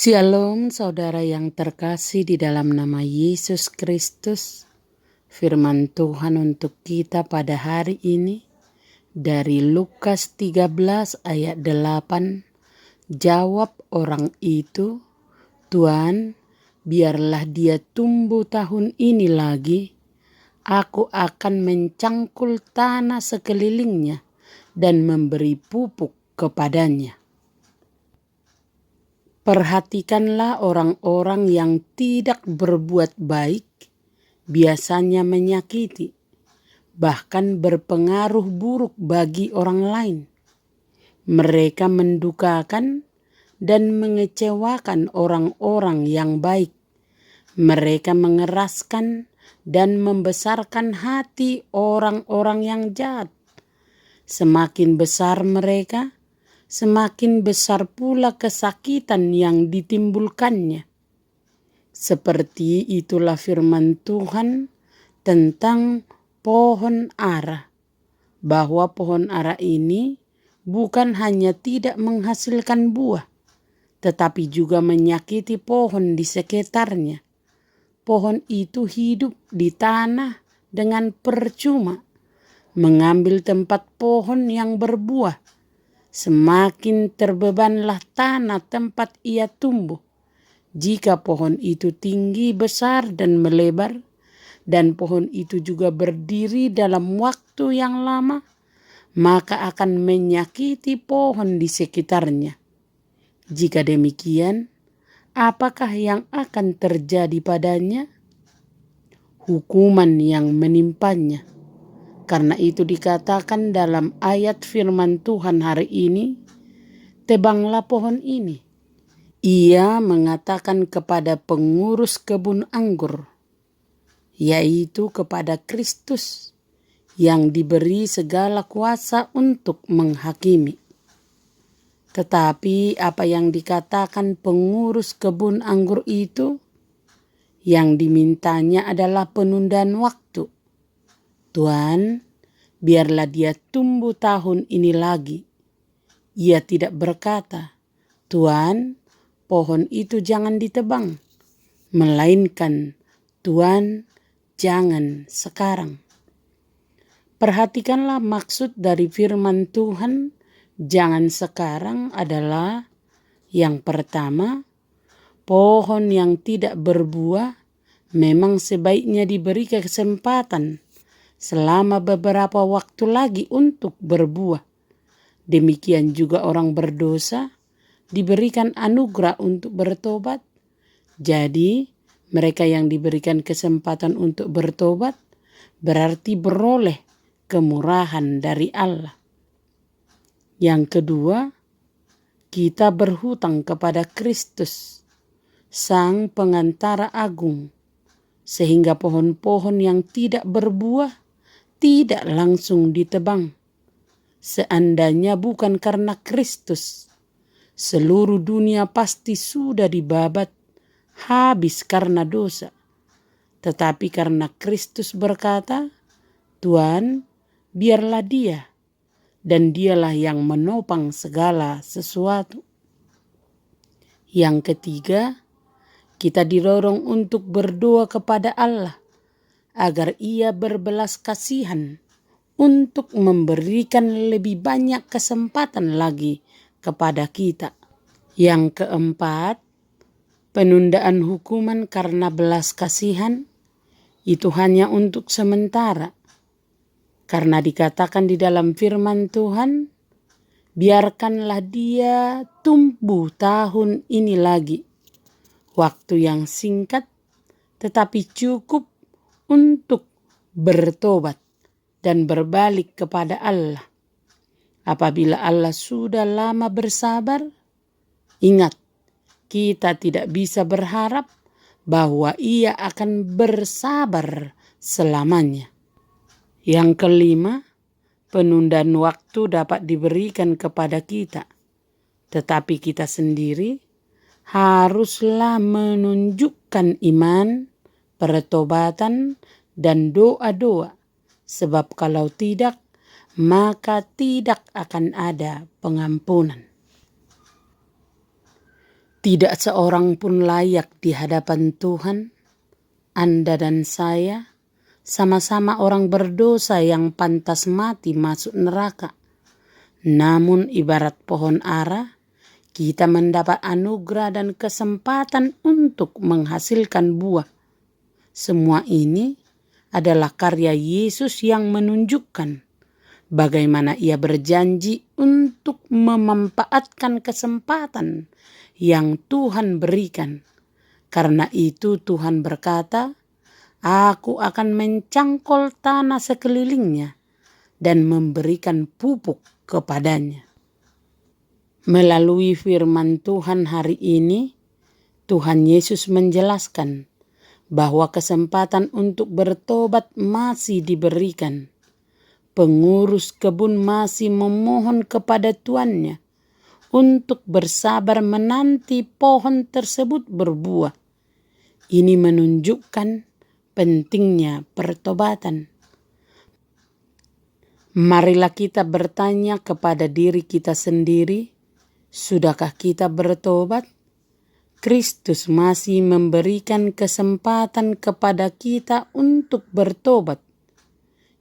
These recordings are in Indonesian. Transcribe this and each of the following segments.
Shalom saudara yang terkasih di dalam nama Yesus Kristus. Firman Tuhan untuk kita pada hari ini dari Lukas 13 ayat 8. Jawab orang itu, "Tuhan, biarlah dia tumbuh tahun ini lagi. Aku akan mencangkul tanah sekelilingnya dan memberi pupuk kepadanya." Perhatikanlah orang-orang yang tidak berbuat baik, biasanya menyakiti, bahkan berpengaruh buruk bagi orang lain. Mereka mendukakan dan mengecewakan orang-orang yang baik. Mereka mengeraskan dan membesarkan hati orang-orang yang jahat. Semakin besar mereka, semakin besar pula kesakitan yang ditimbulkannya. Seperti itulah firman Tuhan tentang pohon ara, bahwa pohon ara ini bukan hanya tidak menghasilkan buah, tetapi juga menyakiti pohon di sekitarnya. Pohon itu hidup di tanah dengan percuma, mengambil tempat pohon yang berbuah. Semakin terbebanlah tanah tempat ia tumbuh. Jika pohon itu tinggi, besar, dan melebar, dan pohon itu juga berdiri dalam waktu yang lama, maka akan menyakiti pohon di sekitarnya. Jika demikian, apakah yang akan terjadi padanya? Hukuman yang menimpanya. Karena itu dikatakan dalam ayat firman Tuhan hari ini, "Tebanglah pohon ini." Ia mengatakan kepada pengurus kebun anggur, yaitu kepada Kristus yang diberi segala kuasa untuk menghakimi. Tetapi apa yang dikatakan pengurus kebun anggur itu? Yang dimintanya adalah penundaan waktu. "Tuhan, biarlah dia tumbuh tahun ini lagi." Ia tidak berkata, "Tuhan, pohon itu jangan ditebang." Melainkan, "Tuhan, jangan sekarang." Perhatikanlah maksud dari firman Tuhan, "jangan sekarang" adalah yang pertama, pohon yang tidak berbuah memang sebaiknya diberi kesempatan selama beberapa waktu lagi untuk berbuah. Demikian juga orang berdosa diberikan anugerah untuk bertobat. Jadi mereka yang diberikan kesempatan untuk bertobat berarti beroleh kemurahan dari Allah. Yang kedua, kita berhutang kepada Kristus, Sang Pengantara Agung, sehingga pohon-pohon yang tidak berbuah tidak langsung ditebang. Seandainya bukan karena Kristus, seluruh dunia pasti sudah dibabat habis karena dosa. Tetapi karena Kristus berkata, "Tuhan, biarlah dia," dan dialah yang menopang segala sesuatu. Yang ketiga, kita didorong untuk berdoa kepada Allah agar ia berbelas kasihan untuk memberikan lebih banyak kesempatan lagi kepada kita. Yang keempat, penundaan hukuman karena belas kasihan itu hanya untuk sementara. Karena dikatakan di dalam firman Tuhan, "Biarkanlah dia tumbuh tahun ini lagi." Waktu yang singkat tetapi cukup untuk bertobat dan berbalik kepada Allah. Apabila Allah sudah lama bersabar, ingat, kita tidak bisa berharap bahwa ia akan bersabar selamanya. Yang kelima, penundaan waktu dapat diberikan kepada kita, tetapi kita sendiri haruslah menunjukkan iman, pertobatan, dan doa-doa. Sebab kalau tidak, maka tidak akan ada pengampunan. Tidak seorang pun layak di hadapan Tuhan. Anda dan saya sama-sama orang berdosa yang pantas mati masuk neraka. Namun ibarat pohon ara, kita mendapat anugerah dan kesempatan untuk menghasilkan buah. Semua ini adalah karya Yesus yang menunjukkan bagaimana Ia berjanji untuk memanfaatkan kesempatan yang Tuhan berikan. Karena itu Tuhan berkata, "Aku akan mencangkol tanah sekelilingnya dan memberikan pupuk kepadanya." Melalui firman Tuhan hari ini, Tuhan Yesus menjelaskan bahwa kesempatan untuk bertobat masih diberikan. Pengurus kebun masih memohon kepada tuannya untuk bersabar menanti pohon tersebut berbuah. Ini menunjukkan pentingnya pertobatan. Marilah kita bertanya kepada diri kita sendiri, sudahkah kita bertobat? Kristus masih memberikan kesempatan kepada kita untuk bertobat,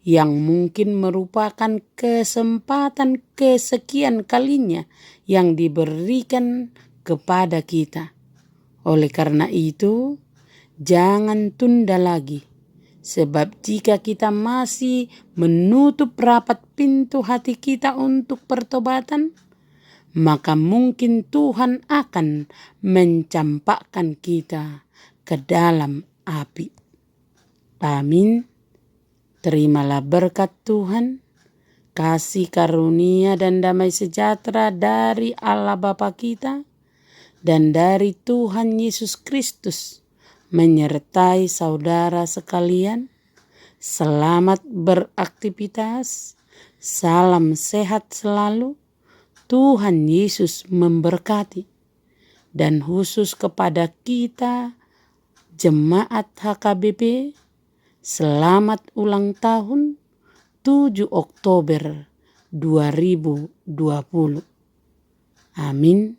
yang mungkin merupakan kesempatan kesekian kalinya yang diberikan kepada kita. Oleh karena itu, jangan tunda lagi, sebab jika kita masih menutup rapat pintu hati kita untuk pertobatan, maka mungkin Tuhan akan mencampakkan kita ke dalam api. Amin. Terimalah berkat Tuhan, kasih karunia dan damai sejahtera dari Allah Bapa kita dan dari Tuhan Yesus Kristus menyertai saudara sekalian. Selamat beraktivitas, salam sehat selalu, Tuhan Yesus memberkati. Dan khusus kepada kita, Jemaat HKBP, selamat ulang tahun 7 Oktober 2020. Amin.